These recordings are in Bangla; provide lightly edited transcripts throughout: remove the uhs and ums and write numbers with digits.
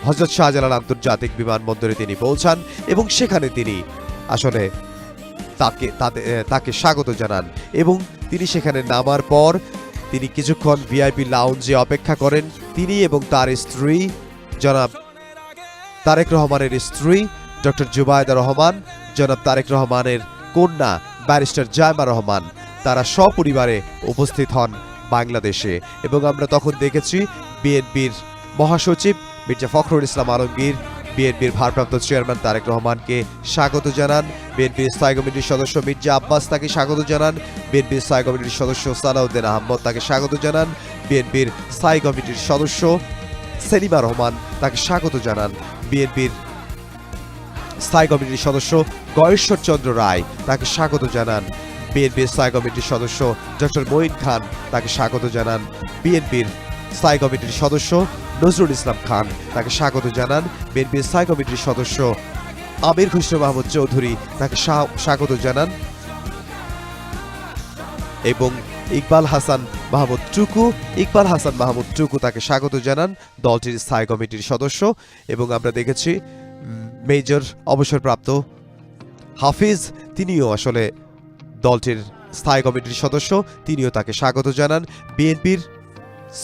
হযরত শাহজালাল আন্তর্জাতিক বিমানবন্দরে তিনি পৌঁছান এবং সেখানে তিনি আসলে তাকে স্বাগত জানান এবং তিনি সেখানে নামার পর তিনি কিছুক্ষণ ভিআইপি লাউঞ্জে অপেক্ষা করেন। তিনি এবং তার স্ত্রী জনাব তারেক রহমানের স্ত্রী ডক্টর জুবাইদা রহমান, জনাব তারেক রহমানের কন্যা ব্যারিস্টার জায়মা রহমান, তারা সপরিবারে উপস্থিত হন বাংলাদেশে। এবং আমরা তখন দেখেছি বিএনপির মহাসচিব মির্জা ফখরুল ইসলাম আলমগীর বিএনপির ভারপ্রাপ্ত চেয়ারম্যান তারেক রহমানকে স্বাগত জানান, বিএনপির স্থায়ী কমিটির সদস্য মির্জা আব্বাস তাকে স্বাগত জানান, বিএনপির স্থায়ী কমিটির সদস্য সালাউদ্দিন আহমদ তাকে স্বাগত জানান, বিএনপির স্থায়ী কমিটির সদস্য সেলিমা রহমান তাকে স্বাগত জানান, বিএনপির স্থায়ী কমিটির সদস্য গয়েশ্বর চন্দ্র রায় তাকে স্বাগত জানান, বিএনপির স্থায়ী কমিটির সদস্য ডক্টর মঈন খান তাকে স্বাগত জানান, বিএনপির স্থায়ী কমিটির সদস্য নজরুল ইসলাম খান তাকে স্বাগত জানান, বিএনপির স্থায়ী কমিটির সদস্য আমির খুসরো মাহমুদ চৌধুরী তাকে স্বাগত জানান এবং ইকবাল হাসান মাহমুদ টুকু তাকে স্বাগত জানান, দলটির স্থায়ী কমিটির সদস্য। এবং আমরা দেখেছি মেজর অবসরপ্রাপ্ত হাফিজ, তিনিও আসলে দলটির স্থায়ী কমিটির সদস্য, তিনিও তাকে স্বাগত জানান। বিএনপির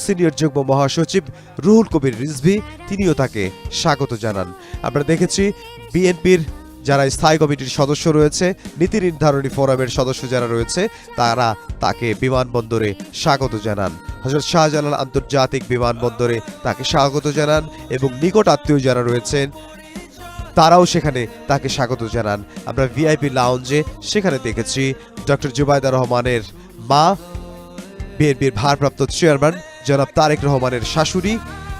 সিনিয়র যুগ্ম মহাসচিব রুহুল কবির রিজভী, তিনিও তাকে স্বাগত জানান। আমরা দেখেছি বিএনপির যারা স্থায়ী কমিটির সদস্য রয়েছে, নীতি নির্ধারণী ফোরামের সদস্য যারা রয়েছে, তারা তাকে বিমানবন্দরে স্বাগত জানান, হযরত শাহজালাল আন্তর্জাতিক বিমানবন্দরে তাকে স্বাগত জানান এবং নিকট আত্মীয় যারা রয়েছেন তারাও সেখানে তাকে স্বাগত জানান। আমরা ভিআইপি লাউঞ্জে সেখানে দেখেছি ডক্টর জুবাইদা রহমানের মা, বিএনপির ভারপ্রাপ্ত চেয়ারম্যান জনাব তারেক রহমানের শাশুড়ি